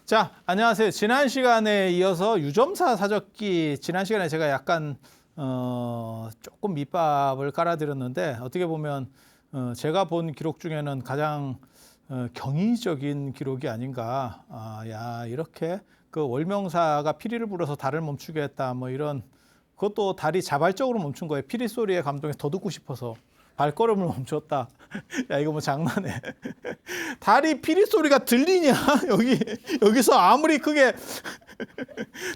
자, 안녕하세요. 지난 시간에 이어서 유점사 사적기, 지난 시간에 제가 약간 조금 밑밥을 깔아드렸는데, 어떻게 보면 제가 본 기록 중에는 가장 경이적인 기록이 아닌가. 야, 이렇게 그 월명사가 피리를 불어서 달을 멈추게 했다, 뭐 이런, 그것도 달이 자발적으로 멈춘 거예요. 피리 소리에 감동해서 더 듣고 싶어서 발걸음을 멈췄다. 야, 이거 뭐 장난해. 달이 피리 소리가 들리냐? 여기서 아무리 크게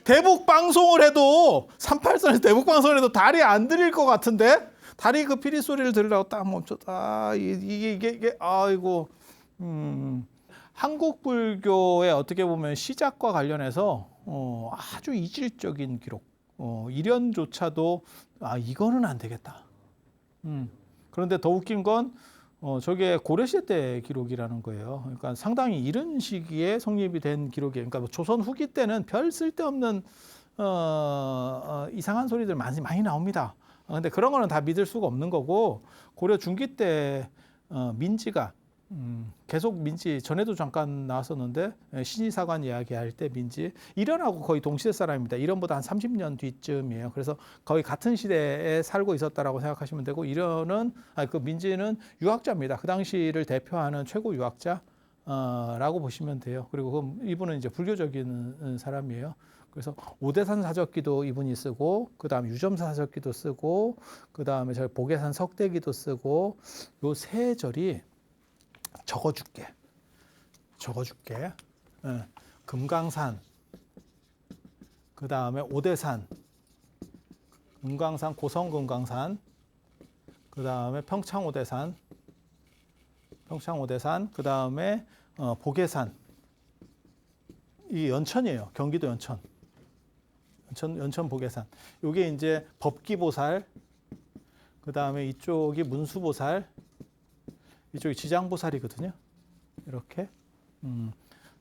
대북 방송을 해도 383에서 대북 방송을 해도 달이 안 들릴 것 같은데, 달이 그 피리 소리를 들으려고 딱 멈췄다. 이게 아이고. 한국 불교의 어떻게 보면 시작과 관련해서 아주 이질적인 기록, 이련조차도 이거는 안 되겠다. 그런데 더 웃긴 건 저게 고려시대 때 기록이라는 거예요. 그러니까 상당히 이른 시기에 성립이 된 기록이에요. 그러니까 뭐 조선 후기 때는 별 쓸데없는 이상한 소리들 많이 나옵니다. 근데 그런 거는 다 믿을 수가 없는 거고, 고려 중기 때 민지가 계속 민지, 전에도 잠깐 나왔었는데 신의사관 이야기할 때 민지, 이련하고 거의 동시대 사람입니다. 이련보다 한 30년 뒤쯤이에요. 그래서 거의 같은 시대에 살고 있었다라고 생각하시면 되고, 이련은 그 민지는 유학자입니다. 그 당시를 대표하는 최고 유학자라고 보시면 돼요. 그리고 이분은 이제 불교적인 사람이에요. 그래서 오대산 사적기도 이분이 쓰고, 그 다음에 유점사 사적기도 쓰고, 그 다음에 저 보계산 석대기도 쓰고, 요 세 절이 적어줄게. 금강산, 그 다음에 오대산, 금강산, 고성금강산, 그 다음에 평창오대산, 그 다음에 보계산. 이 연천이에요. 경기도 연천 보계산. 요게 이제 법기보살, 그 다음에 이쪽이 문수보살, 이쪽이 지장보살이거든요. 이렇게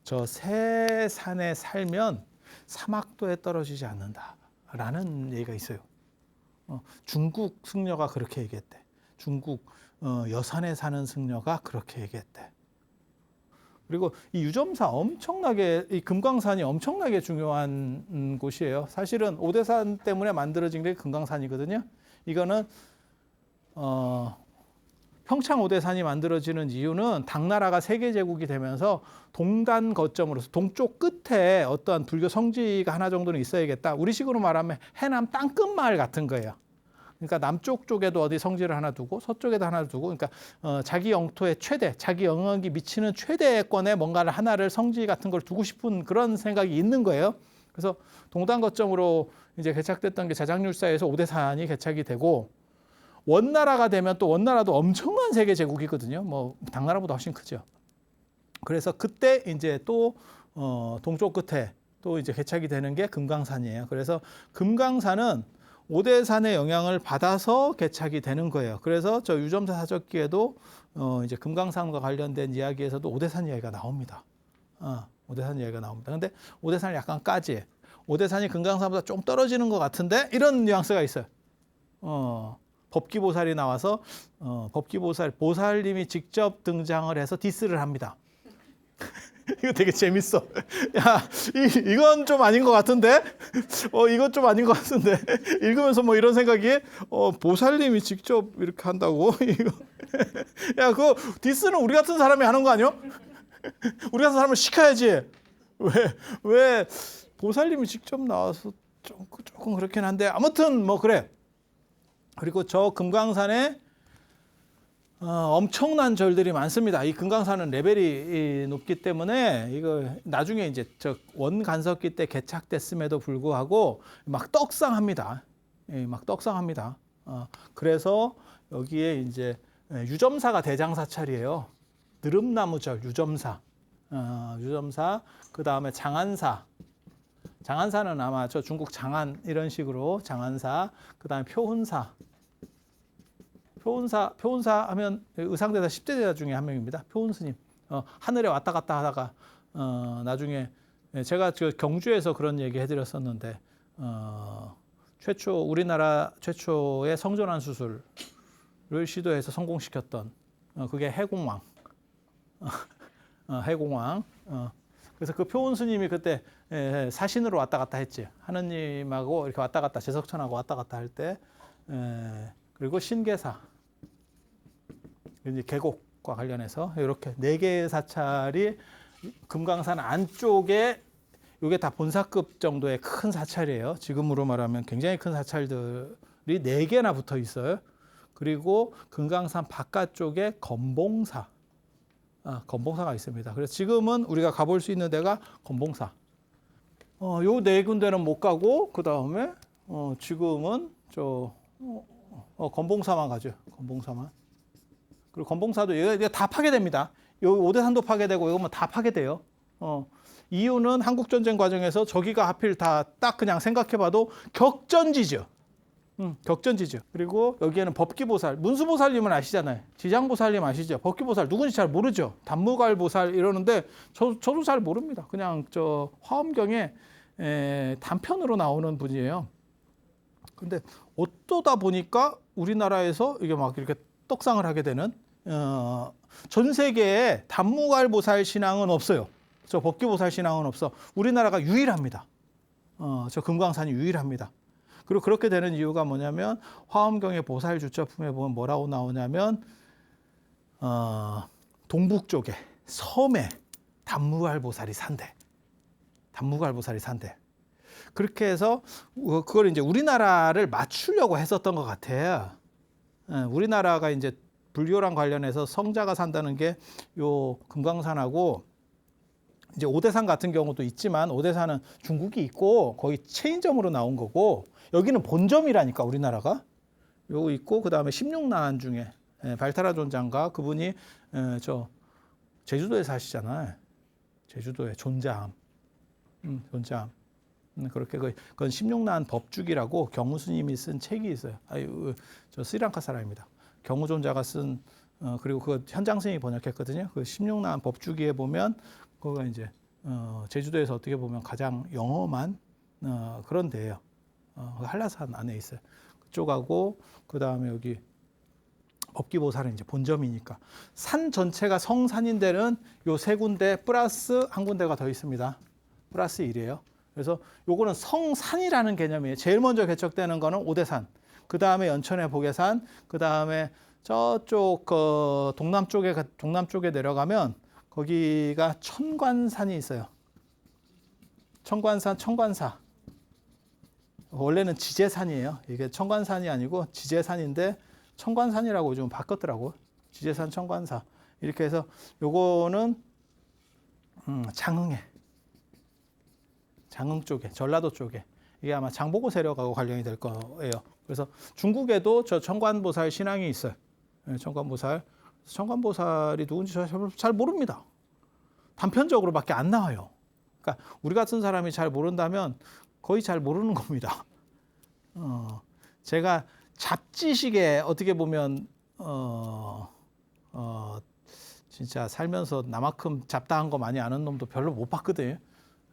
저 세 산에 살면 사막도에 떨어지지 않는다라는 얘기가 있어요. 중국 승려가 그렇게 얘기했대. 중국 여산에 사는 승려가 그렇게 얘기했대. 그리고 이 유점사 이 금강산이 엄청나게 중요한 곳이에요. 사실은 오대산 때문에 만들어진 게 금강산이거든요. 이거는 평창오대산이 만들어지는 이유는 당나라가 세계제국이 되면서 동단 거점으로서 동쪽 끝에 어떠한 불교 성지가 하나 정도는 있어야겠다. 우리식으로 말하면 해남 땅끝마을 같은 거예요. 그러니까 남쪽 쪽에도 어디 성지를 하나 두고 서쪽에도 하나 두고, 그러니까 자기 영토의 최대, 자기 영역이 미치는 최대권에 뭔가를 하나를 성지 같은 걸 두고 싶은 그런 생각이 있는 거예요. 그래서 동단 거점으로 이제 개착됐던 게 자장률사에서 오대산이 개착이 되고, 원나라가 되면 또 원나라도 엄청난 세계 제국이거든요. 뭐 당나라보다 훨씬 크죠. 그래서 그때 이제 또 동쪽 끝에 또 이제 개착이 되는 게 금강산이에요. 그래서 금강산은 오대산의 영향을 받아서 개착이 되는 거예요. 그래서 저 유점사 사적기에도 이제 금강산과 관련된 이야기에서도 오대산 이야기가 나옵니다. 오대산 이야기가 나옵니다. 근데 오대산을 약간 까지, 오대산이 금강산보다 좀 떨어지는 것 같은데, 이런 뉘앙스가 있어요. 법기보살이 나와서 보살님이 직접 등장을 해서 디스를 합니다. 이거 되게 재밌어. 야, 이건 좀 아닌 것 같은데? 이건 좀 아닌 것 같은데? 읽으면서 뭐 이런 생각이, 보살님이 직접 이렇게 한다고? 이거. 야, 그거 디스는 우리 같은 사람이 하는 거 아니야? 우리 같은 사람을 시켜야지. 왜 보살님이 직접 나와서 조금 그렇긴 한데, 아무튼 뭐 그래. 그리고 저 금강산에 엄청난 절들이 많습니다. 이 금강산은 레벨이 높기 때문에 이거 나중에 이제 저 원간석기 때 개착됐음에도 불구하고 막 떡상합니다. 막 떡상합니다. 그래서 여기에 이제 유점사가 대장사찰이에요. 느릅나무절 유점사, 그 다음에 장안사. 장안사는 아마 저 중국 장안 이런 식으로 장안사, 그 다음에 표훈사 하면 의상대사 10대대사 중에 한 명입니다. 표훈 스님. 하늘에 왔다 갔다 하다가 나중에 제가 경주에서 그런 얘기 해드렸었는데, 우리나라 최초의 성전환 수술을 시도해서 성공시켰던 그게 해공왕. 해공왕. 그래서 그 표운 스님이 그때 사신으로 왔다 갔다 했지. 하느님하고 이렇게 왔다 갔다, 제석천하고 왔다 갔다 할 때. 그리고 신계사, 이제 계곡과 관련해서 이렇게 4개의 사찰이 금강산 안쪽에, 이게 다 본사급 정도의 큰 사찰이에요. 지금으로 말하면 굉장히 큰 사찰들이 4개나 붙어 있어요. 그리고 금강산 바깥쪽에 건봉사, 건봉사가 있습니다. 그래서 지금은 우리가 가볼 수 있는 데가 건봉사. 요 4군데는 못 가고, 그 다음에 지금은 건봉사만 가죠. 건봉사만. 그리고 건봉사도 얘가 다 파괴됩니다. 요 오대산도 파괴되고 이거면 다 파괴돼요. 이유는 한국전쟁 과정에서 저기가 하필 다 딱 그냥 생각해봐도 격전지죠. 격전지죠. 그리고 여기에는 법기보살, 문수보살님은 아시잖아요. 지장보살님 아시죠? 법기보살 누군지 잘 모르죠. 단무갈보살 이러는데 저도 잘 모릅니다. 그냥 저 화엄경에 단편으로 나오는 분이에요. 근데 어쩌다 보니까 우리나라에서 이게 막 이렇게 떡상을 하게 되는, 전 세계에 단무갈보살 신앙은 없어요. 저 법기보살 신앙은 없어. 우리나라가 유일합니다. 저 금강산이 유일합니다. 그리고 그렇게 되는 이유가 뭐냐면 화엄경의 보살 주처품에 보면 뭐라고 나오냐면 동북쪽에 섬에 단무갈보살이 산대. 단무갈보살이 산대. 그렇게 해서 그걸 이제 우리나라를 맞추려고 했었던 것 같아요. 우리나라가 이제 불교랑 관련해서 성자가 산다는 게 요 금강산하고 이제 오대산 같은 경우도 있지만, 오대산은 중국이 있고 거의 체인점으로 나온 거고, 여기는 본점이라니까 우리나라가. 요거 있고, 그 다음에 16나한 중에 발타라 존장가, 그분이 저 제주도에 사시잖아요. 제주도에 존자암. 존자암. 그렇게 그건 16나한 법주기라고 경우 스님이 쓴 책이 있어요. 저 스리랑카 사람입니다. 경우존자가 쓴, 그리고 그 현장 스님이 번역했거든요. 그 16나한 법주기에 보면 그거가 이제 제주도에서 어떻게 보면 가장 영험한 그런 데예요. 한라산 안에 있어요. 그쪽하고 그 다음에 여기 법기보살은 이제 본점이니까, 산 전체가 성산인 데는 요 3군데 플러스 한 군데가 더 있습니다. 플러스 1이에요. 그래서 요거는 성산이라는 개념이에요. 제일 먼저 개척되는 거는 오대산, 그 다음에 연천의 보계산, 그 다음에 저쪽 동남쪽에 내려가면 거기가 천관산이 있어요. 천관산, 천관사. 원래는 지제산이에요. 이게 천관산이 아니고 지제산인데 천관산이라고 요즘 바꿨더라고. 지제산, 천관사. 이렇게 해서 요거는 장흥에, 장흥 쪽에, 전라도 쪽에, 이게 아마 장보고 세력하고 관련이 될 거예요. 그래서 중국에도 저 청관보살 신앙이 있어요. 청관보살. 청관보살이 누군지 잘 모릅니다. 단편적으로밖에 안 나와요. 그러니까 우리 같은 사람이 잘 모른다면 거의 잘 모르는 겁니다. 제가 잡지식에 어떻게 보면 진짜 살면서 나만큼 잡다한 거 많이 아는 놈도 별로 못 봤거든요.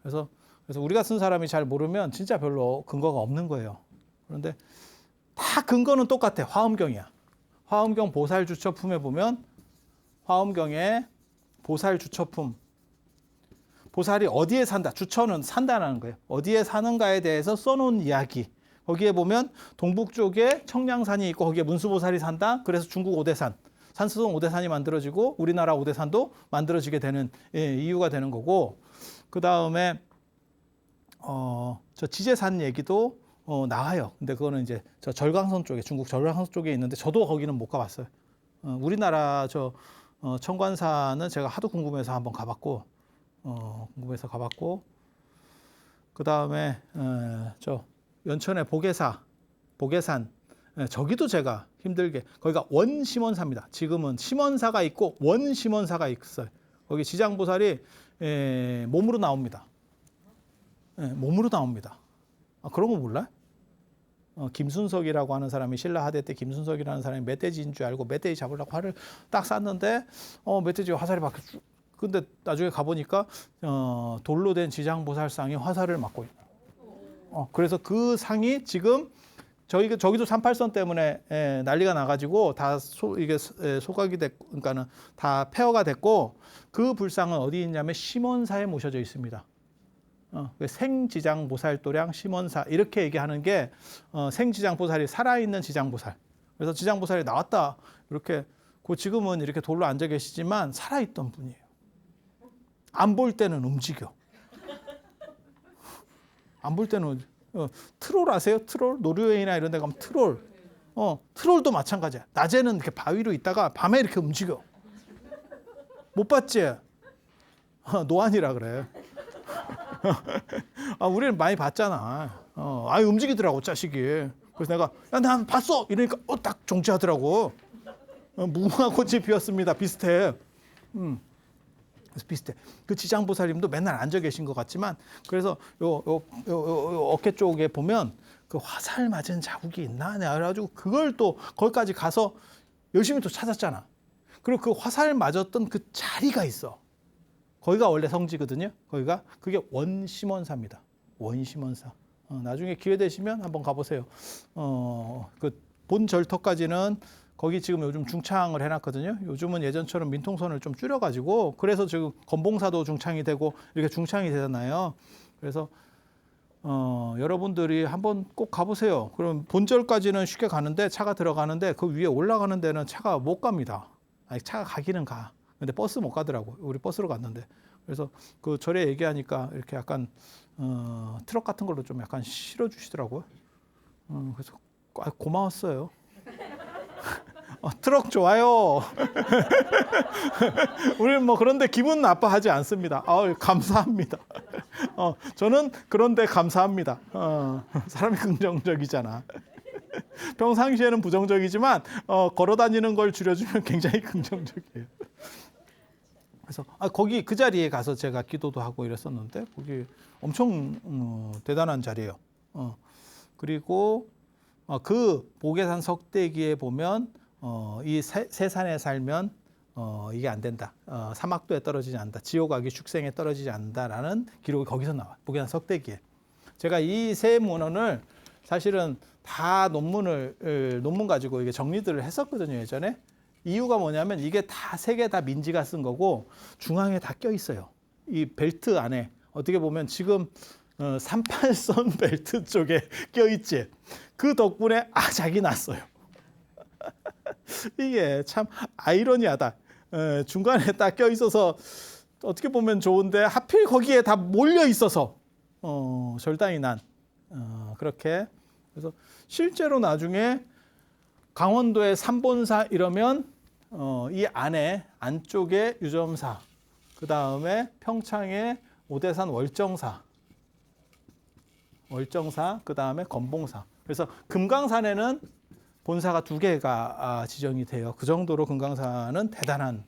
그래서 우리 같은 사람이 잘 모르면 진짜 별로 근거가 없는 거예요. 그런데 다 근거는 똑같아. 화엄경이야. 화엄경 보살 주처품에 보면 화엄경의 보살 주처품, 보살이 어디에 산다, 주처는 산다는 거예요. 어디에 사는가에 대해서 써놓은 이야기. 거기에 보면 동북 쪽에 청량산이 있고 거기에 문수보살이 산다. 그래서 중국 오대산, 산수동 오대산이 만들어지고 우리나라 오대산도 만들어지게 되는 이유가 되는 거고, 그 다음에 저 지제산 얘기도 나와요. 근데 그거는 이제 저 절강선 쪽에, 중국 절강선 쪽에 있는데 저도 거기는 못 가봤어요. 우리나라 저 청관산은 제가 하도 궁금해서 한번 가봤고, 그 다음에 저 연천의 보계산, 저기도 제가 힘들게, 거기가 원심원사입니다. 지금은 심원사가 있고 원심원사가 있어요. 거기 지장보살이 몸으로 나옵니다. 몸으로 나옵니다. 그런 거 몰라요? 김순석이라고 하는 사람이 신라 하대 때 김순석이라는 사람이 멧돼지인 줄 알고 멧돼지 잡으려고 활을 딱 쐈는데 멧돼지가 화살이 박혀. 근데 나중에 가보니까 돌로 된 지장보살상이 화살을 맞고 있어요. 그래서 그 상이 지금 저기도 38선 때문에 난리가 나가지고 다 이게 소각이 됐고, 그러니까는 다 폐허가 됐고, 그 불상은 어디 있냐면 심원사에 모셔져 있습니다. 생지장보살도량 심원사 이렇게 얘기하는 게 생지장보살이 살아있는 지장보살. 그래서 지장보살이 나왔다 이렇게 지금은 이렇게 돌로 앉아 계시지만 살아있던 분이에요. 안 볼 때는 움직여. 안 볼 때는 트롤 아세요? 트롤? 노르웨이나 이런 데 가면 트롤. 트롤도 마찬가지야. 낮에는 이렇게 바위로 있다가 밤에 이렇게 움직여. 못 봤지? 노안이라 그래. 우리는 많이 봤잖아. 움직이더라고, 자식이. 그래서 내가, 야, 난 봤어! 이러니까, 딱 정지하더라고. 무궁화 꽃이 피었습니다. 비슷해. 그래서 비슷해. 그 지장보살님도 맨날 앉아 계신 것 같지만, 그래서 요 어깨 쪽에 보면 그 화살 맞은 자국이 있나? 그래가지고 그걸 또 거기까지 가서 열심히 또 찾았잖아. 그리고 그 화살 맞았던 그 자리가 있어. 거기가 원래 성지거든요. 그게 원심원사입니다. 원심원사. 나중에 기회 되시면 한번 가보세요. 그 본 절터까지는 거기 지금 요즘 중창을 해놨거든요. 요즘은 예전처럼 민통선을 좀 줄여가지고 그래서 지금 건봉사도 중창이 되고 이렇게 중창이 되잖아요. 그래서 여러분들이 한번 꼭 가보세요. 그럼 본절까지는 쉽게 가는데 차가 들어가는데 그 위에 올라가는 데는 차가 못 갑니다. 아니, 차가 가기는 가. 근데 버스 못 가더라고. 우리 버스로 갔는데. 그래서 그 절에 얘기하니까 이렇게 약간 트럭 같은 걸로 좀 약간 실어주시더라고요. 그래서 고마웠어요. 트럭 좋아요. 우리는 뭐 그런데 기분 나빠하지 않습니다. 감사합니다. 저는 그런데 감사합니다. 사람이 긍정적이잖아. 평상시에는 부정적이지만 걸어다니는 걸 줄여주면 굉장히 긍정적이에요. 그래서 거기 그 자리에 가서 제가 기도도 하고 이랬었는데 거기 엄청 대단한 자리예요. 그리고 그 보계산 석대기에 보면 이 세산에 살면 이게 안 된다. 사막도에 떨어지지 않는다. 지옥악이 축생에 떨어지지 않는다라는 기록이 거기서 나와요. 보계산 석대기에. 제가 이 세 문헌을 사실은 다 논문 가지고 이게 정리들을 했었거든요, 예전에. 이유가 뭐냐면 이게 다 세 개 다 민지가 쓴 거고 중앙에 다 껴 있어요. 이 벨트 안에 어떻게 보면 지금 38선 벨트 쪽에 껴 있지. 그 덕분에 자기 났어요. 이게 참 아이러니하다. 중간에 딱 껴 있어서 어떻게 보면 좋은데 하필 거기에 다 몰려 있어서 절단이 난 그렇게. 그래서 실제로 나중에 강원도의 삼본사 이러면 이 안쪽에 유점사, 그 다음에 평창의 오대산 월정사, 그 다음에 건봉사. 그래서 금강산에는 본사가 2개가 지정이 돼요. 그 정도로 금강산은 대단한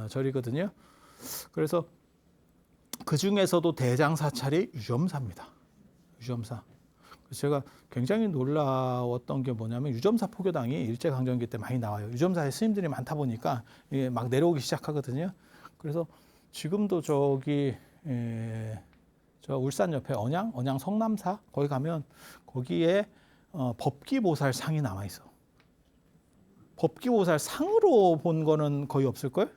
절이거든요. 그래서 그 중에서도 대장사찰이 유점사입니다. 유점사. 제가 굉장히 놀라웠던 게 뭐냐면 유점사 포교당이 일제강점기 때 많이 나와요. 유점사에 스님들이 많다 보니까 이게 막 내려오기 시작하거든요. 그래서 지금도 저기 저 울산 옆에 언양 성남사 거기 가면 거기에 법기보살 상이 남아 있어. 법기보살 상으로 본 거는 거의 없을 걸?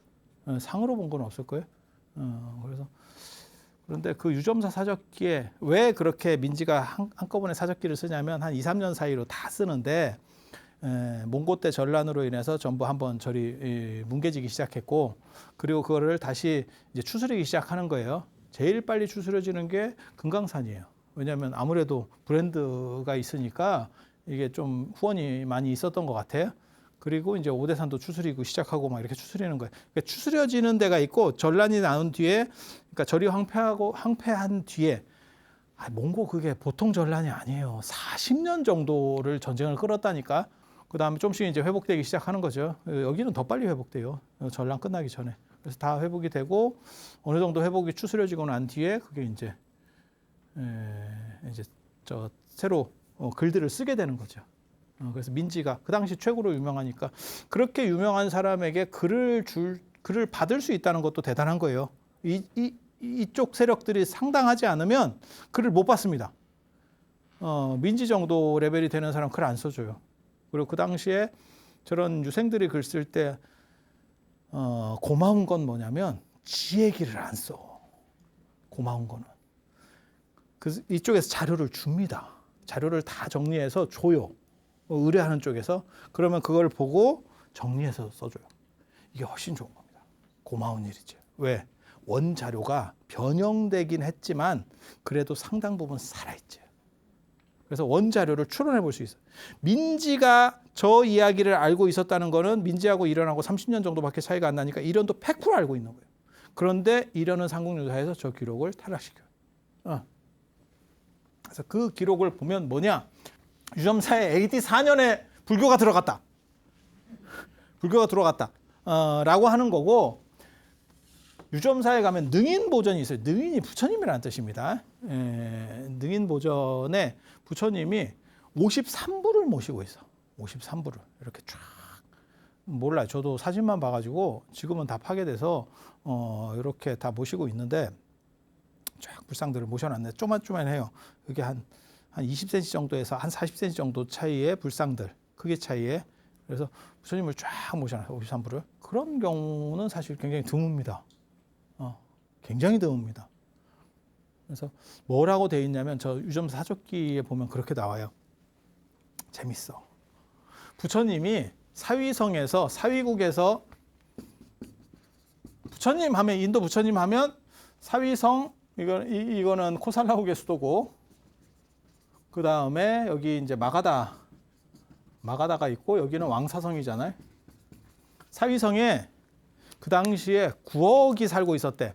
상으로 본 건 없을 거예요. 그래서 그런데 그 유점사 사적기에 왜 그렇게 민지가 한꺼번에 사적기를 쓰냐면 한 2, 3년 사이로 다 쓰는데 몽고 때 전란으로 인해서 전부 한번 절이 뭉개지기 시작했고 그리고 그거를 다시 이제 추스르기 시작하는 거예요. 제일 빨리 추스려지는 게 금강산이에요. 왜냐하면 아무래도 브랜드가 있으니까 이게 좀 후원이 많이 있었던 것 같아요. 그리고 이제 오대산도 추스리고 시작하고 막 이렇게 추스리는 거예요. 그러니까 추스려지는 데가 있고 전란이 나온 뒤에, 그러니까 절이 황폐한 뒤에 몽고 그게 보통 전란이 아니에요. 40년 정도를 전쟁을 끌었다니까. 그 다음에 좀씩 이제 회복되기 시작하는 거죠. 여기는 더 빨리 회복돼요. 전란 끝나기 전에. 그래서 다 회복이 되고 어느 정도 회복이 추스려지고 난 뒤에 그게 이제 저 새로 글들을 쓰게 되는 거죠. 그래서 민지가 그 당시 최고로 유명하니까 그렇게 유명한 사람에게 글을 받을 수 있다는 것도 대단한 거예요. 이쪽 세력들이 상당하지 않으면 글을 못 받습니다. 민지 정도 레벨이 되는 사람 글 안 써줘요. 그리고 그 당시에 저런 유생들이 글 쓸 때 고마운 건 뭐냐면 지 얘기를 안 써. 고마운 거는. 이쪽에서 자료를 줍니다. 자료를 다 정리해서 줘요. 의뢰하는 쪽에서. 그러면 그걸 보고 정리해서 써줘요. 이게 훨씬 좋은 겁니다. 고마운 일이죠. 왜? 원자료가 변형되긴 했지만 그래도 상당 부분 살아있죠. 그래서 원자료를 추론해 볼 수 있어요. 민지가 저 이야기를 알고 있었다는 거는 민지하고 이련하고 30년 정도밖에 차이가 안 나니까 이련도 100% 알고 있는 거예요. 그런데 이련은 삼국유사에서 저 기록을 탈락시켜요. 그래서 그 기록을 보면 뭐냐? 유점사에 AD 4년에 불교가 들어갔다. 불교가 들어갔다. 라고 하는 거고, 유점사에 가면 능인보전이 있어요. 능인이 부처님이라는 뜻입니다. 능인보전에 부처님이 53부를 모시고 있어. 53부를 이렇게 쫙. 몰라요. 저도 사진만 봐가지고 지금은 다 파괴돼서 이렇게 다 모시고 있는데 쫙 불상들을 모셔놨네. 쪼만쪼만해요. 이게 한 20cm 정도에서 한 40cm 정도 차이의 불상들, 크기 차이에. 그래서 부처님을 쫙 모셔놨어요. 53부를. 그런 경우는 사실 굉장히 드뭅니다. 굉장히 드뭅니다. 그래서 뭐라고 돼 있냐면 저 유점사 사족기에 보면 그렇게 나와요. 재밌어. 부처님이 사위성에서 사위국에서 부처님 하면 인도 부처님 하면 사위성 이거는 코살라국의 수도고 그 다음에 여기 이제 마가다가 있고 여기는 왕사성이잖아요. 사위성에 그 당시에 9억이 살고 있었대.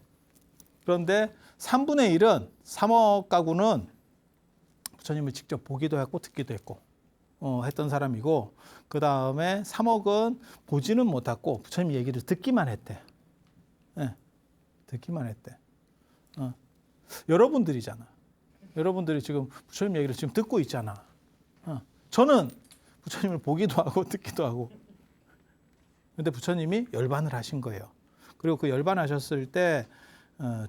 그런데 3분의 1은 3억 가구는 부처님을 직접 보기도 했고 듣기도 했고 했던 사람이고 그 다음에 3억은 보지는 못했고 부처님 얘기를 듣기만 했대. 듣기만 했대. 여러분들이잖아. 여러분들이 지금 부처님 얘기를 지금 듣고 있잖아. 저는 부처님을 보기도 하고 듣기도 하고. 근데 부처님이 열반을 하신 거예요. 그리고 그 열반하셨을 때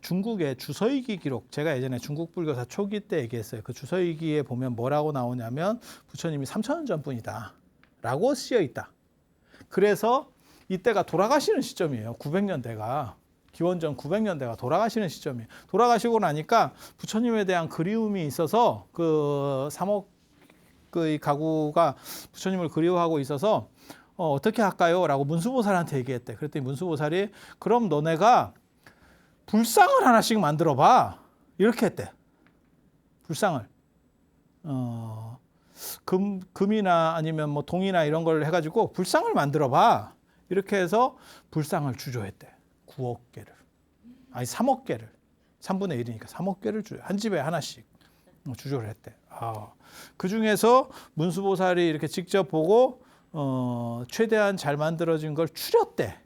중국의 주서이기 기록, 제가 예전에 중국 불교사 초기 때 얘기했어요. 그 주서이기에 보면 뭐라고 나오냐면 부처님이 3000년 전뿐이다 라고 쓰여 있다. 그래서 이때가 돌아가시는 시점이에요. 900년대가. 기원전 900년대가 돌아가시는 시점이에요. 돌아가시고 나니까 부처님에 대한 그리움이 있어서 그 3억의 가구가 부처님을 그리워하고 있어서 어떻게 할까요? 라고 문수보살한테 얘기했대. 그랬더니 문수보살이 그럼 너네가 불상을 하나씩 만들어 봐. 이렇게 했대. 불상을. 금이나 아니면 뭐 동이나 이런 걸 해가지고 불상을 만들어 봐. 이렇게 해서 불상을 주조했대. 9억 개를. 아니 3억 개를. 3분의 1이니까 3억 개를 한 집에 하나씩 주조를 했대. 그 중에서 문수보살이 이렇게 직접 보고 최대한 잘 만들어진 걸 추렸대.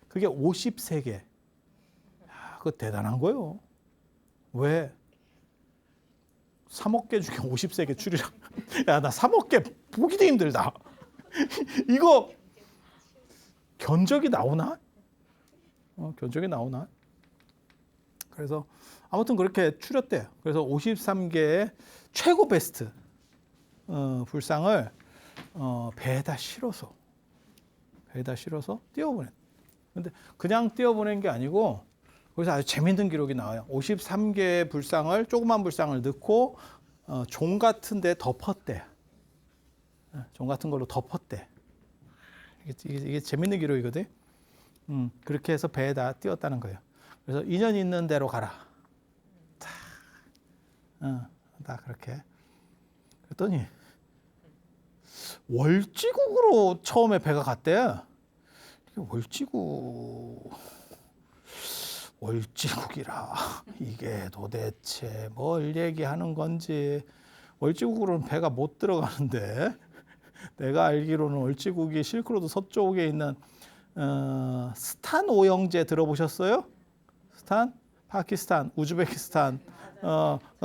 그게 53개. 그거 대단한 거예요. 왜? 3억 개 중에 53개 추리라. 야, 나 3억 개 보기도 힘들다. 이거 견적이 나오나? 견적이 나오나? 그래서 아무튼 그렇게 추렸대요. 그래서 53개의 최고 베스트 불상을 배에다 실어서 띄워보냈. 근데 그냥 띄워보낸 게 아니고 거기서 아주 재밌는 기록이 나와요. 53개의 불상을 조그만 불상을 넣고 종 같은 데 덮었대. 종 같은 걸로 덮었대. 이게 재밌는 기록이거든. 그렇게 해서 배에다 띄웠다는 거예요. 그래서 인연 있는 대로 가라. 다 그렇게. 그랬더니 월지국으로 처음에 배가 갔대. 월지국이라 이게 도대체 뭘 얘기하는 건지. 월지국으로는 배가 못 들어가는데 내가 알기로는 월지국이 실크로드 서쪽에 있는 스탄 오영제 들어보셨어요? 스탄? 파키스탄, 우즈베키스탄,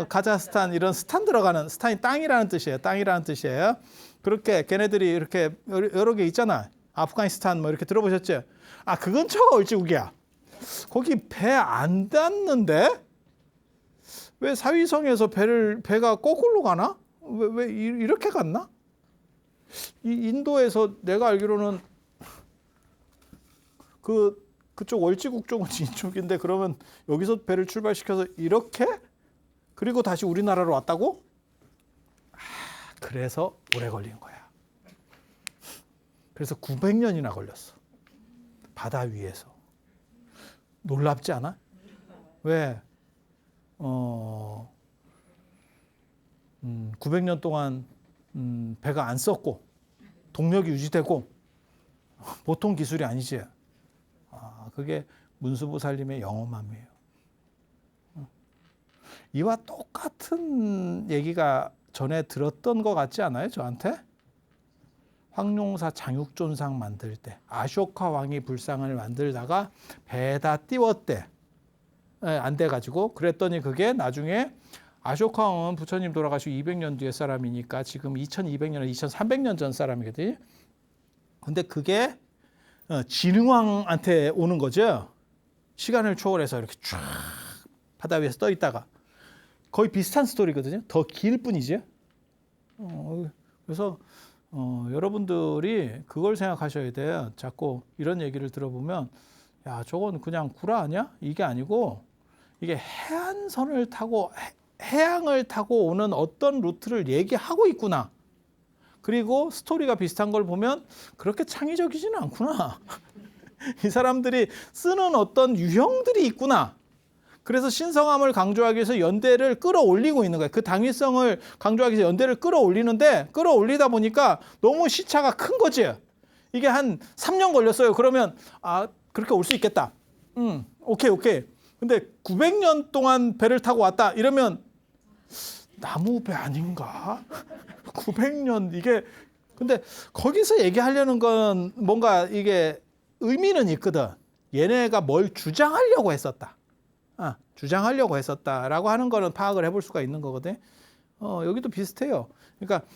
카자흐스탄 이런 스탄 들어가는 스탄이 땅이라는 뜻이에요. 땅이라는 뜻이에요. 그렇게 걔네들이 이렇게 여러 개 있잖아. 아프가니스탄 뭐 이렇게 들어보셨죠? 그 근처가 월지국이야. 거기 배 안 닿는데 왜 사위성에서 배가 거꾸로 가나? 왜 이렇게 갔나? 이 인도에서 내가 알기로는 그쪽 월지국 쪽은 이쪽인데 그러면 여기서 배를 출발시켜서 이렇게 그리고 다시 우리나라로 왔다고? 그래서 오래 걸린 거야. 그래서 900년이나 걸렸어. 바다 위에서. 놀랍지 않아? 왜? 900년 동안 배가 안 썼고 동력이 유지되고 보통 기술이 아니지. 그게 문수보살님의 영험함이에요. 이와 똑같은 얘기가 전에 들었던 것 같지 않아요? 저한테? 황룡사 장육존상 만들 때 아쇼카 왕이 불상을 만들다가 배에다 띄웠대. 안 돼가지고 그랬더니 그게 나중에 아쇼카 왕은 부처님 돌아가시고 200년 뒤의 사람이니까 지금 2200년, 2300년 전 사람이거든요. 근데 그게 진흥왕한테 오는 거죠. 시간을 초월해서 이렇게 쫙 바다 위에서 떠 있다가 거의 비슷한 스토리거든요. 더 길 뿐이죠. 그래서 여러분들이 그걸 생각하셔야 돼요. 자꾸 이런 얘기를 들어보면 야 저건 그냥 구라 아니야? 이게 아니고 이게 해안선을 타고 해양을 타고 오는 어떤 루트를 얘기하고 있구나. 그리고 스토리가 비슷한 걸 보면 그렇게 창의적이지는 않구나. 이 사람들이 쓰는 어떤 유형들이 있구나. 그래서 신성함을 강조하기 위해서 연대를 끌어올리고 있는 거예요. 그 당위성을 강조하기 위해서 연대를 끌어올리는데 끌어올리다 보니까 너무 시차가 큰 거지. 이게 한 3년 걸렸어요. 그러면 그렇게 올 수 있겠다. 오케이. 근데 900년 동안 배를 타고 왔다. 이러면 나무배 아닌가? 900년 이게 근데 거기서 얘기하려는 건 뭔가 이게 의미는 있거든. 얘네가 뭘 주장하려고 했었다. 주장하려고 했었다라고 하는 거는 파악을 해볼 수가 있는 거거든. 여기도 비슷해요. 그러니까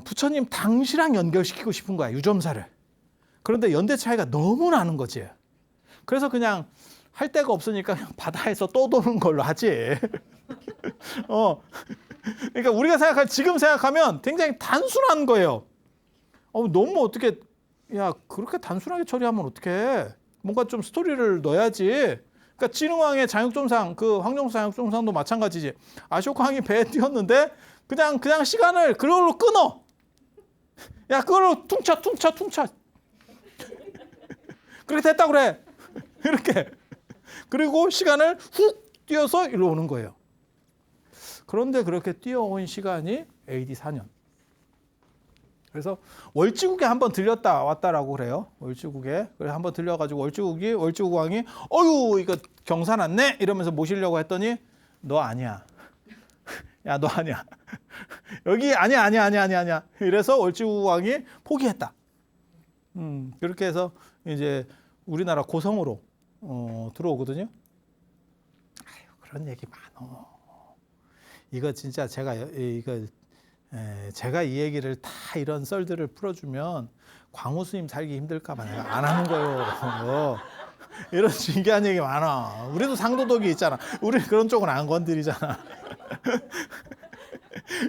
부처님 당시랑 연결시키고 싶은 거야 유점사를. 그런데 연대 차이가 너무 나는 거지. 그래서 그냥 할 데가 없으니까 그냥 바다에서 떠도는 걸로 하지. 그러니까 우리가 지금 생각하면 굉장히 단순한 거예요. 너무 어떻게 그렇게 단순하게 처리하면 어떡해. 뭔가 좀 스토리를 넣어야지. 그러니까 진흥왕의 장육존상, 그 황룡사 장육존상도 마찬가지지. 아쇼카 왕이 배에 띄었는데 그냥 시간을 그걸로 끊어. 야 그걸로 퉁쳐. 그렇게 됐다 그래. 이렇게. 그리고 시간을 훅 뛰어서 이리로 오는 거예요. 그런데 그렇게 뛰어온 시간이 AD 4년. 그래서 월지국에 한번 들렸다 왔다라고 그래요. 월지국에. 그래 한번 들려가지고 월지국 왕이 이거 경사났네 이러면서 모시려고 했더니 너 아니야. 야 너 아니야. 여기 아니야. 이래서 월지국 왕이 포기했다. 그렇게 해서 이제 우리나라 고성으로 들어오거든요. 그런 얘기 많어. 이거 진짜 제가 이 얘기를 다 이런 썰들을 풀어주면 광우 스님 살기 힘들까 봐 내가 안 하는 거예요. 이런 신기한 얘기 많아. 우리도 상도덕이 있잖아. 우리 그런 쪽은 안 건드리잖아.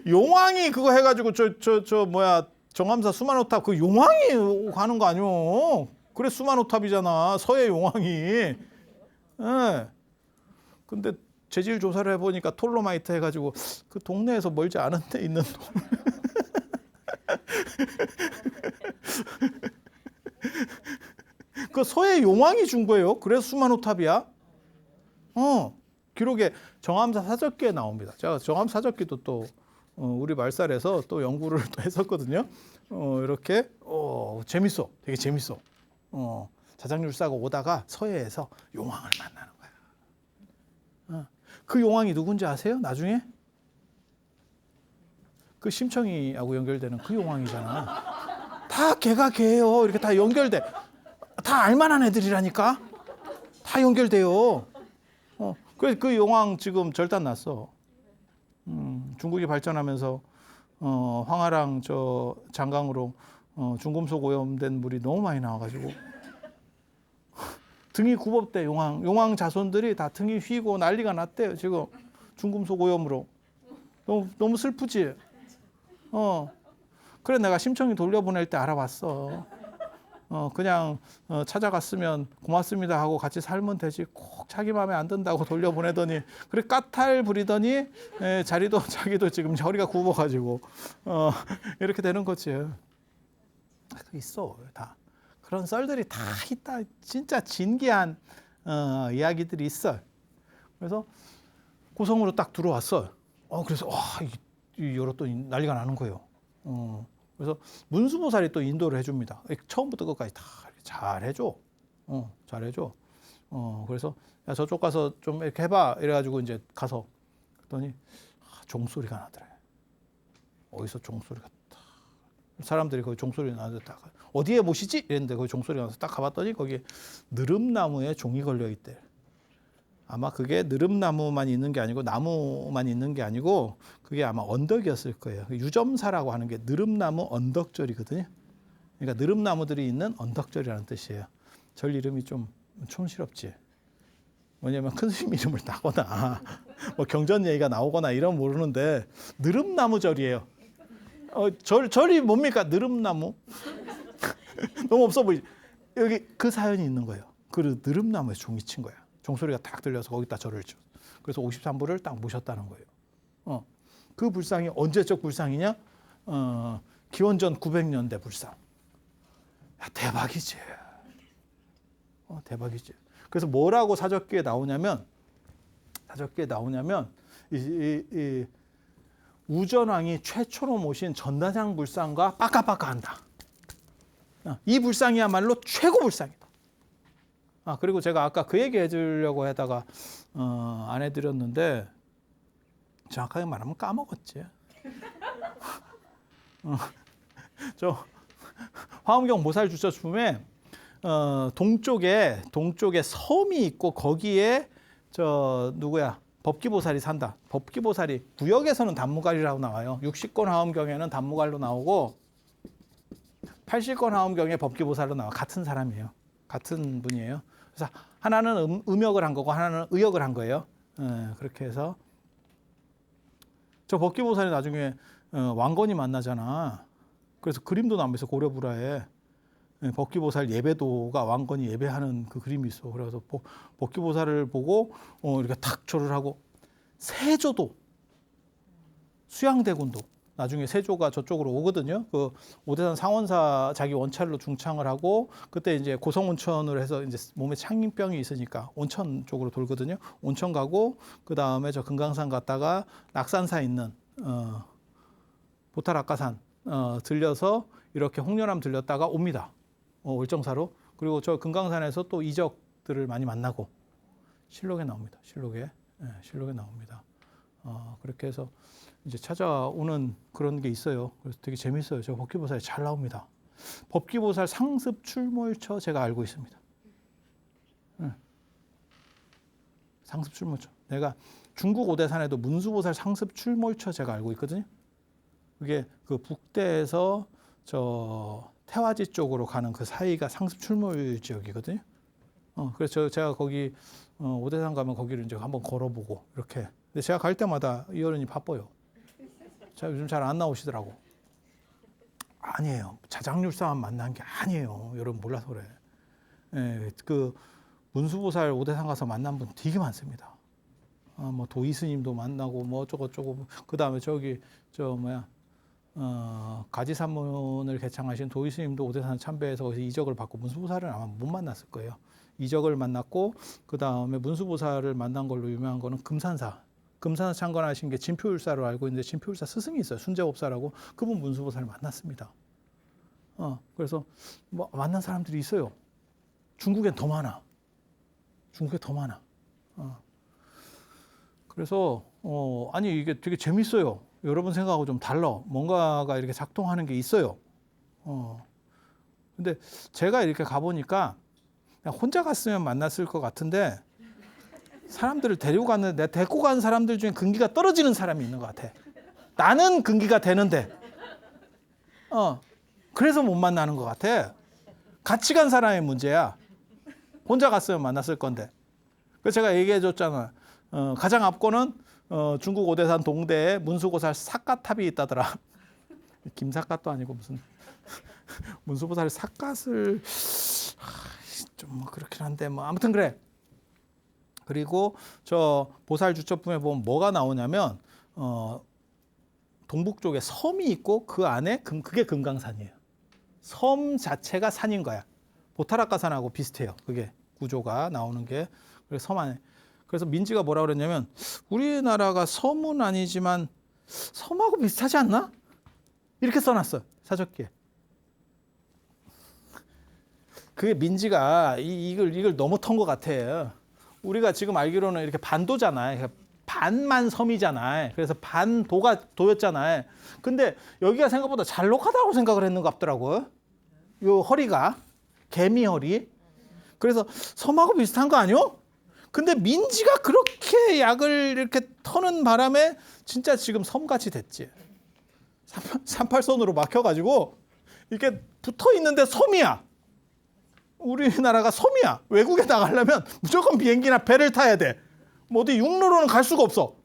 용왕이 그거 해가지고 정암사 수만호탑 그 용왕이 가는 거 아니오? 그래 수만호탑이잖아. 서해 용왕이. 예. 근데 재질 조사를 해보니까 톨로마이트 해가지고 그 동네에서 멀지 않은 데 있는 그 서해 용왕이 준 거예요. 그래서 수만호탑이야. 기록에 정암사 사적기에 나옵니다. 제가 정암사 사적기도 또 우리 말살에서 또 연구를 또 했었거든요. 이렇게 재밌어. 되게 재밌어. 자장률사가 오다가 서해에서 용왕을 만나는 거야. 그 용왕이 누군지 아세요? 나중에? 그 심청이하고 연결되는 그 용왕이잖아. 다 걔가 걔예요. 이렇게 다 연결돼. 다 알만한 애들이라니까. 다 연결돼요. 그래서 그 용왕 지금 절단 났어. 중국이 발전하면서 황하랑 장강으로 중금속 오염된 물이 너무 많이 나와가지고 등이 굽었대. 용왕 자손들이 다 등이 휘고 난리가 났대요. 지금 중금속 오염으로. 너무 슬프지. 그래 내가 심청이 돌려보낼 때 알아봤어. 그냥 찾아갔으면 고맙습니다 하고 같이 살면 되지. 꼭 자기 마음에 안 든다고 돌려보내더니 그래 까탈 부리더니 자리도 자기도 지금 허리가 굽어가지고 이렇게 되는 거지. 있어 다 그런 썰들이 다 있다. 진짜 진기한 이야기들이 있어. 그래서 고성으로 딱 들어왔어. 그래서 여러 또 난리가 나는 거예요. 그래서 문수보살이 또 인도를 해줍니다. 처음부터 끝까지 다 잘해줘. 잘해줘. 그래서 야, 저쪽 가서 좀 이렇게 해봐. 이래가지고 이제 가서 그랬더니 종소리가 나더래. 어디서 종소리가 딱. 사람들이 거기 종소리 나서 딱 어디에 모시지? 이랬는데 거기 종소리가 나서 딱 가봤더니 거기에 느릅나무에 종이 걸려 있대. 아마 그게 느릅나무만 있는 게 아니고 나무만 있는 게 아니고 그게 아마 언덕이었을 거예요. 유점사라고 하는 게 느릅나무 언덕절이거든요. 그러니까 느릅나무들이 있는 언덕절이라는 뜻이에요. 절 이름이 좀 촌스럽지. 왜냐면 큰 스님 이름을 따거나 뭐 경전 얘기가 나오거나 이러면 모르는데 느릅나무절이에요. 절이 뭡니까? 느릅나무? 너무 없어 보이지? 여기 그 사연이 있는 거예요. 그 느릅나무에서 종이 친 거야. 종소리가 딱 들려서 거기다 절을 쳐. 그래서 53부를 딱 모셨다는 거예요. 그 불상이 언제적 불상이냐? 기원전 900년대 불상. 야, 대박이지. 대박이지. 그래서 뭐라고 사적기에 나오냐면 이 우전왕이 최초로 모신 전다장 불상과 빠까빠까한다. 이 불상이야말로 최고 불상이다. 그리고 제가 아까 그 얘기 해주려고 하다가 안 해드렸는데 정확하게 말하면 까먹었지. 저 화엄경 모살 주처춤에 동쪽에 섬이 있고 거기에 누구야 법기보살이 산다. 법기보살이 구역에서는 단무갈이라고 나와요. 60권 화엄경에는 단무갈로 나오고 80권 화엄경에 법기보살로 나와. 같은 사람이에요. 같은 분이에요. 그래서 하나는 음역을 한 거고 하나는 의역을 한 거예요. 그렇게 해서 저 법기보살이 나중에 왕건이 만나잖아. 그래서 그림도 나오면서 고려불화에 법기보살 예배도가 왕건이 예배하는 그 그림이 있어. 그래서 법기보살을 보고 이렇게 탁 절을 하고 세조도 수양대군도 나중에 세조가 저쪽으로 오거든요. 그 오대산 상원사 자기 원찰로 중창을 하고 그때 이제 고성온천을 해서 이제 몸에 창인병이 있으니까 온천 쪽으로 돌거든요. 온천 가고 그 다음에 저 금강산 갔다가 낙산사 있는 보탈악가산 들려서 이렇게 홍련암 들렸다가 옵니다. 월정사로. 그리고 저 금강산에서 또 이적들을 많이 만나고 실록에 나옵니다. 실록에 나옵니다. 그렇게 해서 이제 찾아오는 그런 게 있어요. 그래서 되게 재밌어요. 저 법기보살이 잘 나옵니다. 법기보살 상습 출몰처 제가 알고 있습니다. 상습 출몰처. 내가 중국 오대산에도 문수보살 상습 출몰처 제가 알고 있거든요. 그게 그 북대에서 저 태화지 쪽으로 가는 그 사이가 상습 출몰 지역이거든요. 그래서 제가 거기 오대산 가면 거기를 이제 한번 걸어보고 이렇게. 근데 제가 갈 때마다 이 어른이 바빠요. 제가 요즘 잘 안 나오시더라고. 아니에요. 자장률사만 만난 게 아니에요. 여러분 몰라서 그래. 그 문수보살 오대산 가서 만난 분 되게 많습니다. 뭐 도이스님도 만나고 뭐 어쩌고저쩌고. 그 다음에 저기 가지산문을 개창하신 도이스님도 오대산 참배해서 거기서 이적을 받고 문수보살을 아마 못 만났을 거예요. 이적을 만났고 그 다음에 문수보살을 만난 걸로 유명한 거는 금산사 창건하신 게 진표율사로 알고 있는데 진표율사 스승이 있어요. 순재법사라고. 그분 문수보살을 만났습니다. 그래서 뭐 만난 사람들이 있어요. 중국엔 더 많아. 그래서 아니 이게 되게 재밌어요. 여러분 생각하고 좀 달라. 뭔가가 이렇게 작동하는 게 있어요. 근데 제가 이렇게 가보니까 그냥 혼자 갔으면 만났을 것 같은데 사람들을 데리고 데리고 간 사람들 중에 근기가 떨어지는 사람이 있는 것 같아. 나는 근기가 되는데, 그래서 못 만나는 것 같아. 같이 간 사람의 문제야. 혼자 갔으면 만났을 건데. 그래서 제가 얘기해 줬잖아. 가장 앞거는 중국 오대산 동대에 문수보살 삿갓탑이 있다더라. 김삿갓도 아니고 무슨 문수보살 삿갓을 좀 뭐 그렇긴 한데 뭐 아무튼 그래. 그리고 저 보살 주첩품에 보면 뭐가 나오냐면 동북 쪽에 섬이 있고 그 안에 그게 금강산이에요. 섬 자체가 산인 거야. 보타라카산하고 비슷해요. 그게 구조가 나오는 게. 그래서 섬 안에. 그래서 민지가 뭐라 그랬냐면 우리나라가 섬은 아니지만 섬하고 비슷하지 않나? 이렇게 써놨어. 사적기에. 그게 민지가 이걸 너무 턴 것 같아. 우리가 지금 알기로는 이렇게 반도잖아요. 반만 섬이잖아요. 그래서 반도가 도였잖아요. 근데 여기가 생각보다 잘록하다고 생각을 했는 것 같더라고요. 요 허리가 개미 허리. 그래서 섬하고 비슷한 거 아니요? 근데 민지가 그렇게 약을 이렇게 터는 바람에 진짜 지금 섬같이 됐지. 38선으로 막혀가지고 이렇게 붙어 있는데 섬이야. 우리나라가 섬이야. 외국에 나가려면 무조건 비행기나 배를 타야 돼. 뭐 어디 육로로는 갈 수가 없어.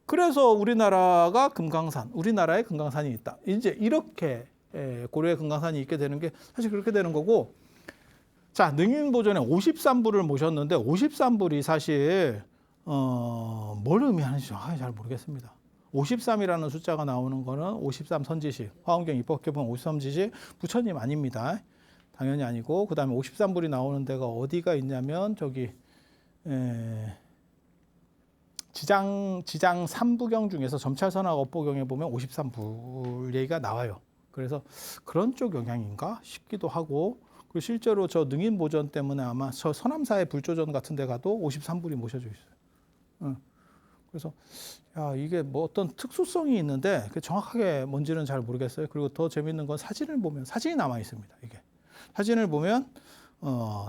그래서 우리나라가 금강산, 우리나라에 금강산이 있다. 이제 이렇게 고려에 금강산이 있게 되는 게 사실 그렇게 되는 거고. 자, 능인보존에 53부를 모셨는데 53불이 사실 뭘 의미하는지 잘 모르겠습니다. 53이라는 숫자가 나오는 거는 53 선지식, 화엄경 입법계 보면 53 지식 부처님 아닙니다. 당연히 아니고 그 다음에 53불이 나오는 데가 어디가 있냐면 저기 지장 3부경 중에서 점찰선하고 업보경에 보면 53불 얘기가 나와요. 그래서 그런 쪽 영향인가 싶기도 하고, 그리고 실제로 저 능인보전 때문에 아마 저 서남사의 불조전 같은 데 가도 53불이 모셔져 있어요. 그래서 야, 이게 뭐 어떤 특수성이 있는데 정확하게 뭔지는 잘 모르겠어요. 그리고 더 재밌는 건 사진을 보면 사진이 남아 있습니다. 이게 사진을 보면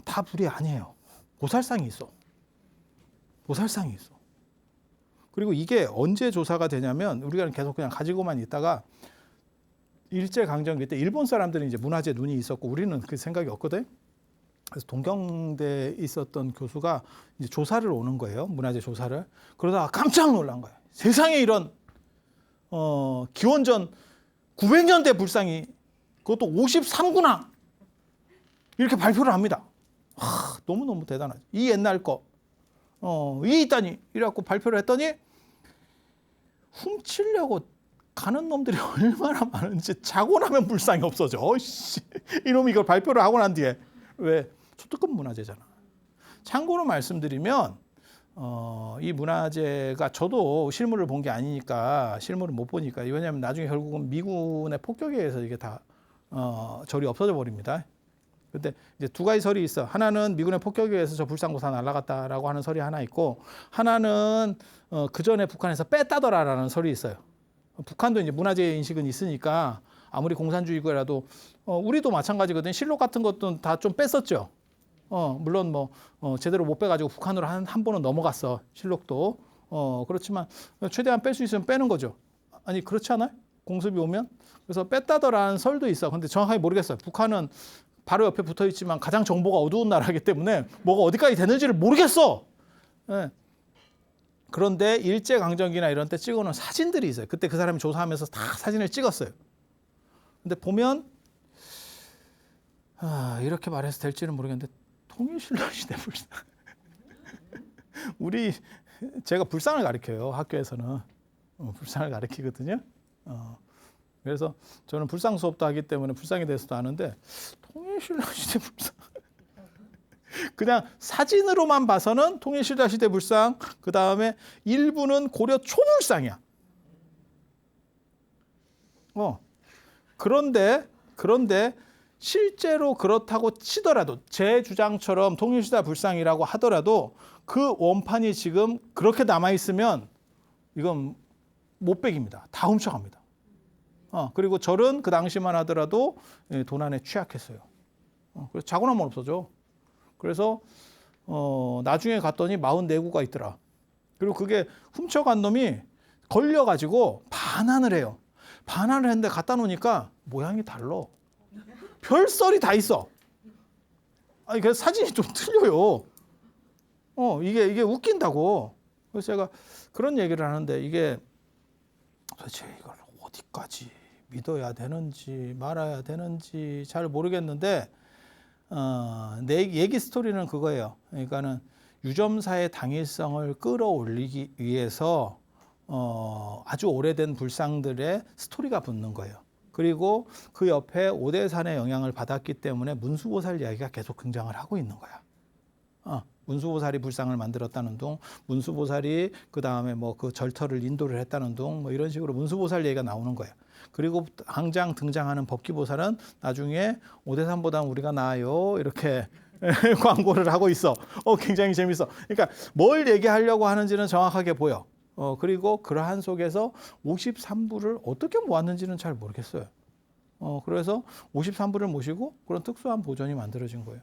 다 불이 아니에요. 보살상이 있어. 보살상이 있어. 그리고 이게 언제 조사가 되냐면 우리가 계속 그냥 가지고만 있다가 일제강점기 때 일본 사람들은 이제 문화재 눈이 있었고 우리는 그 생각이 없거든. 그래서 동경대에 있었던 교수가 이제 조사를 오는 거예요. 문화재 조사를. 그러다가 깜짝 놀란 거예요. 세상에 이런 기원전 900년대 불상이 그것도 53구나 이렇게 발표를 합니다. 너무너무 대단하죠. 이 옛날 거 이 있다니 이래갖고 발표를 했더니 훔치려고 가는 놈들이 얼마나 많은지 자고 나면 불상이 없어져. 이놈이 이걸 발표를 하고 난 뒤에. 왜? 초특급 문화재잖아. 참고로 말씀드리면 이 문화재가 저도 실물을 본 게 아니니까 실물을 못 보니까, 왜냐하면 나중에 결국은 미군의 폭격에 의해서 이게 다 절이 없어져 버립니다. 근데 이제 두 가지 설이 있어. 하나는 미군의 폭격에 의해서 저 불상고사 날아갔다라고 하는 설이 하나 있고, 하나는 그 전에 북한에서 뺐다더라라는 설이 있어요. 북한도 이제 문화재 인식은 있으니까 아무리 공산주의고라도 우리도 마찬가지거든. 실록 같은 것도 다 좀 뺐었죠. 물론 뭐 제대로 못 빼가지고 북한으로 한 번은 넘어갔어. 실록도. 그렇지만 최대한 뺄 수 있으면 빼는 거죠. 아니 그렇지 않아요? 공습이 오면. 그래서 뺐다더라는 설도 있어. 근데 정확하게 모르겠어요. 북한은 바로 옆에 붙어 있지만 가장 정보가 어두운 나라이기 때문에 뭐가 어디까지 되는지를 모르겠어. 네. 그런데 일제강점기나 이런 때 찍어놓은 사진들이 있어요. 그때 그 사람이 조사하면서 다 사진을 찍었어요. 근데 보면 이렇게 말해서 될지는 모르겠는데 통일신라시대 불상. 제가 불상을 가르쳐요. 학교에서는. 불상을 가르치거든요. 그래서 저는 불상 수업도 하기 때문에 불상에 대해서도 아는데 통일신라시대 불상. 그냥 사진으로만 봐서는 통일신라시대 불상, 그 다음에 일부는 고려 초불상이야. 그런데 실제로 그렇다고 치더라도 제 주장처럼 통일시대 불상이라고 하더라도 그 원판이 지금 그렇게 남아있으면 이건 못 빼깁니다. 다 훔쳐갑니다. 그리고 절은 그 당시만 하더라도 도난에 취약했어요. 그래서 자고 나면 없어져. 그래서 나중에 갔더니 44구가 있더라. 그리고 그게 훔쳐간 놈이 걸려가지고 반환을 해요. 반환을 했는데 갖다 놓으니까 모양이 달라. 별썰이 다 있어. 아니 그래서 사진이 좀 틀려요. 이게 웃긴다고. 그래서 제가 그런 얘기를 하는데 이게 도대체 이걸 어디까지 믿어야 되는지 말아야 되는지 잘 모르겠는데 내 얘기 스토리는 그거예요. 그러니까는 유점사의 당위성을 끌어올리기 위해서 아주 오래된 불상들의 스토리가 붙는 거예요. 그리고 그 옆에 오대산의 영향을 받았기 때문에 문수보살 이야기가 계속 등장을 하고 있는 거야. 문수보살이 불상을 만들었다는 둥, 문수보살이 그 다음에 뭐 그 절터를 인도를 했다는 둥, 뭐 이런 식으로 문수보살 얘기가 나오는 거예요. 그리고 당장 등장하는 법기보살은 나중에 오대산보다 우리가 나아요 이렇게 광고를 하고 있어. 굉장히 재밌어. 그러니까 뭘 얘기하려고 하는지는 정확하게 보여. 그리고 그러한 속에서 53부를 어떻게 모았는지는 잘 모르겠어요. 그래서 53부를 모시고 그런 특수한 보존이 만들어진 거예요.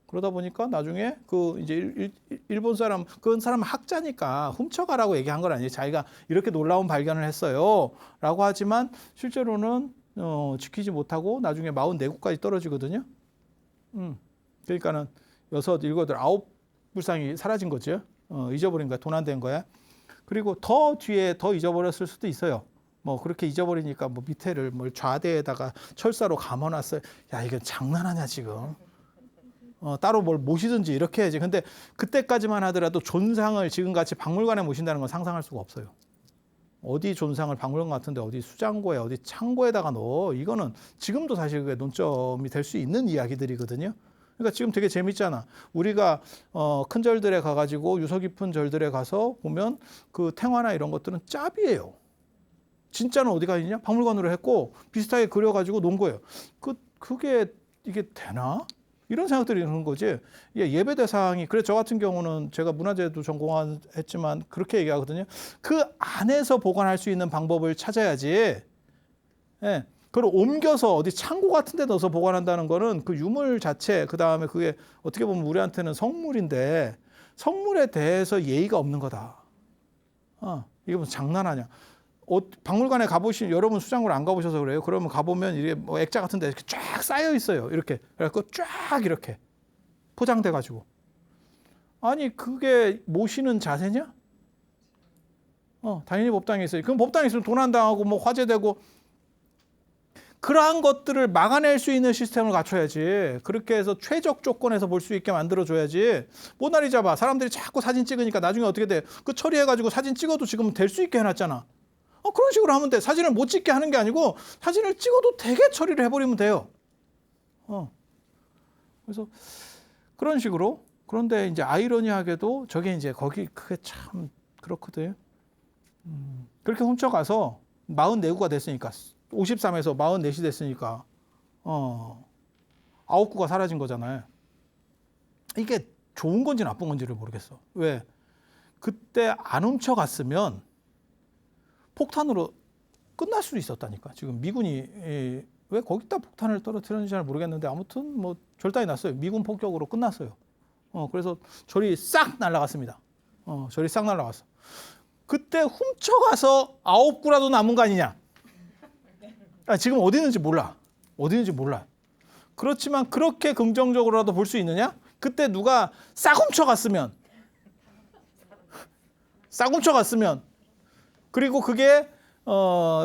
그러다 보니까 나중에 그 이제 일본 사람, 그 사람 학자니까 훔쳐가라고 얘기한 건 아니에요. 자기가 이렇게 놀라운 발견을 했어요. 라고 하지만 실제로는 지키지 못하고 나중에 44구까지 떨어지거든요. 그러니까는 6, 7, 9 불상이 사라진 거죠. 잊어버린 거야. 도난된 거야. 그리고 더 뒤에 더 잊어버렸을 수도 있어요. 뭐 그렇게 잊어버리니까 뭐 밑에를 뭘 좌대에다가 철사로 감아놨어요. 야, 이건 장난하냐 지금. 따로 뭘 모시든지 이렇게 해야지. 근데 그때까지만 하더라도 존상을 지금같이 박물관에 모신다는 건 상상할 수가 없어요. 어디 존상을 박물관 같은데 어디 수장고에 어디 창고에다가 넣어. 이거는 지금도 사실 그게 논점이 될 수 있는 이야기들이거든요. 그러니까 지금 되게 재밌잖아. 우리가 큰 절들에 가가지고 유서 깊은 절들에 가서 보면 그 탱화나 이런 것들은 짭이에요. 진짜는 어디가 있냐? 박물관으로 했고 비슷하게 그려가지고 놓은 거예요. 그게 이게 되나? 이런 생각들이 드는 거지. 예배 대상이, 그래 저 같은 경우는 제가 문화재도 전공했지만 그렇게 얘기하거든요. 그 안에서 보관할 수 있는 방법을 찾아야지. 예. 그걸 옮겨서 어디 창고 같은 데 넣어서 보관한다는 거는 그 유물 자체, 그 다음에 그게 어떻게 보면 우리한테는 성물인데 성물에 대해서 예의가 없는 거다. 이게 무슨 장난하냐. 박물관에 가보신, 여러분 수장고를 안 가보셔서 그래요. 그러면 가보면 이게 뭐 액자 같은 데 이렇게 쫙 쌓여 있어요. 이렇게. 그래갖고 쫙 이렇게 포장돼가지고. 아니, 그게 모시는 자세냐? 당연히 법당에 있어요. 그럼 법당에 있으면 도난당하고 뭐 화재되고 그러한 것들을 막아낼 수 있는 시스템을 갖춰야지. 그렇게 해서 최적 조건에서 볼 수 있게 만들어줘야지. 모나리 잡아. 사람들이 자꾸 사진 찍으니까 나중에 어떻게 돼? 그 처리해가지고 사진 찍어도 지금 될 수 있게 해놨잖아. 그런 식으로 하면 돼. 사진을 못 찍게 하는 게 아니고 사진을 찍어도 되게 처리를 해버리면 돼요. 그래서 그런 식으로. 그런데 이제 아이러니하게도 저게 이제 거기 그게 참 그렇거든. 그렇게 훔쳐가서 44구가 됐으니까 53에서 44이 됐으니까 9구가 사라진 거잖아요. 이게 좋은 건지 나쁜 건지를 모르겠어. 왜? 그때 안 훔쳐갔으면 폭탄으로 끝날 수도 있었다니까. 지금 미군이 왜 거기다 폭탄을 떨어뜨렸는지 잘 모르겠는데 아무튼 뭐 절단이 났어요. 미군 폭격으로 끝났어요. 그래서 절이 싹 날아갔습니다. 절이 싹 날아갔어. 그때 훔쳐가서 9구라도 남은 거 아니냐. 지금 어디 있는지 몰라. 어디 있는지 몰라. 그렇지만 그렇게 긍정적으로라도 볼 수 있느냐? 그때 누가 싹 훔쳐갔으면 그리고 그게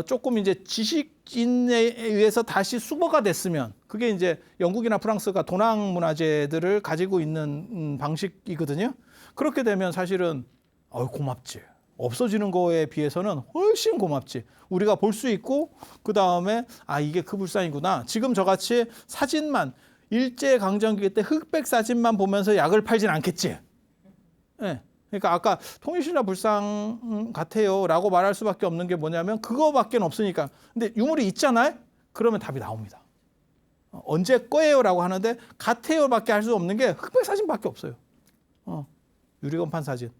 조금 이제 지식인에 의해서 다시 수거가 됐으면 그게 이제 영국이나 프랑스가 도난 문화재들을 가지고 있는 방식이거든요. 그렇게 되면 사실은 고맙지. 없어지는 거에 비해서는 훨씬 고맙지. 우리가 볼 수 있고 그 다음에 이게 그 불상이구나. 지금 저같이 사진만 일제강점기 때 흑백 사진만 보면서 약을 팔진 않겠지. 네. 그러니까 아까 통일신라 불상 같아요 라고 말할 수밖에 없는 게 뭐냐면 그거밖에 없으니까. 근데 유물이 있잖아요. 그러면 답이 나옵니다. 언제 거예요 라고 하는데 같아요 밖에 할 수 없는 게 흑백 사진밖에 없어요. 유리건판 사진.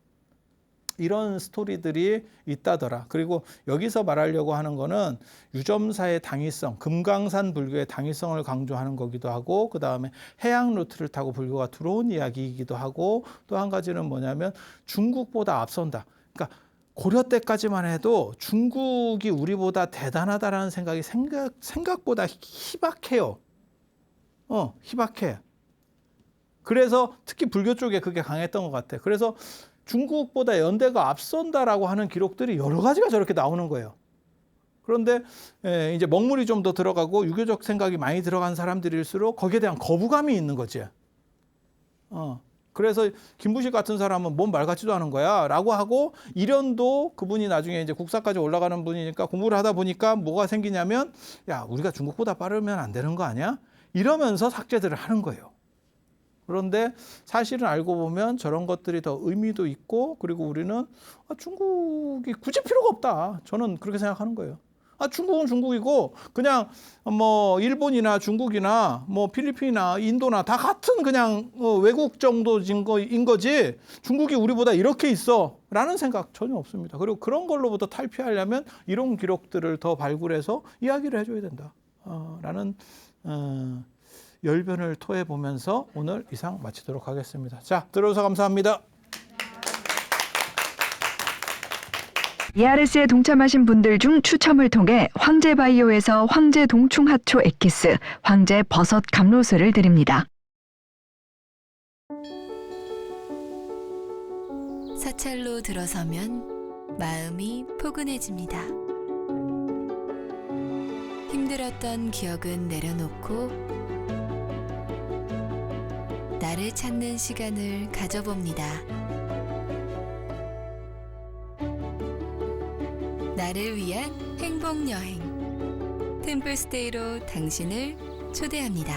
이런 스토리들이 있다더라. 그리고 여기서 말하려고 하는 거는 유점사의 당위성, 금강산 불교의 당위성을 강조하는 거기도 하고 그 다음에 해양 루트를 타고 불교가 들어온 이야기이기도 하고 또 한 가지는 뭐냐면 중국보다 앞선다. 그러니까 고려 때까지만 해도 중국이 우리보다 대단하다라는 생각이 생각보다 희박해요. 희박해. 그래서 특히 불교 쪽에 그게 강했던 것 같아. 그래서 중국보다 연대가 앞선다라고 하는 기록들이 여러 가지가 저렇게 나오는 거예요. 그런데 이제 먹물이 좀 더 들어가고 유교적 생각이 많이 들어간 사람들일수록 거기에 대한 거부감이 있는 거지. 그래서 김부식 같은 사람은 뭔 말 같지도 않은 거야 라고 하고, 이련도 그분이 나중에 이제 국사까지 올라가는 분이니까 공부를 하다 보니까 뭐가 생기냐면, 야, 우리가 중국보다 빠르면 안 되는 거 아니야? 이러면서 삭제들을 하는 거예요. 그런데 사실은 알고 보면 저런 것들이 더 의미도 있고, 그리고 우리는 중국이 굳이 필요가 없다. 저는 그렇게 생각하는 거예요. 중국은 중국이고 그냥 뭐 일본이나 중국이나 뭐 필리핀이나 인도나 다 같은 그냥 외국 정도인 거지, 중국이 우리보다 이렇게 있어라는 생각 전혀 없습니다. 그리고 그런 걸로부터 탈피하려면 이런 기록들을 더 발굴해서 이야기를 해줘야 된다. 라는 열변을 토해 보면서 오늘 이상 마치도록 하겠습니다. 자, 들어주셔서 감사합니다. ERS에 동참하신 분들 중 추첨을 통해 황제바이오에서 황제 동충하초 엑기스, 황제 버섯 감로수를 드립니다. 사찰로 들어서면 마음이 포근해집니다. 힘들었던 기억은 내려놓고 나를 찾는 시간을 가져봅니다. 나를 위한 행복 여행, 템플스테이로 당신을 초대합니다.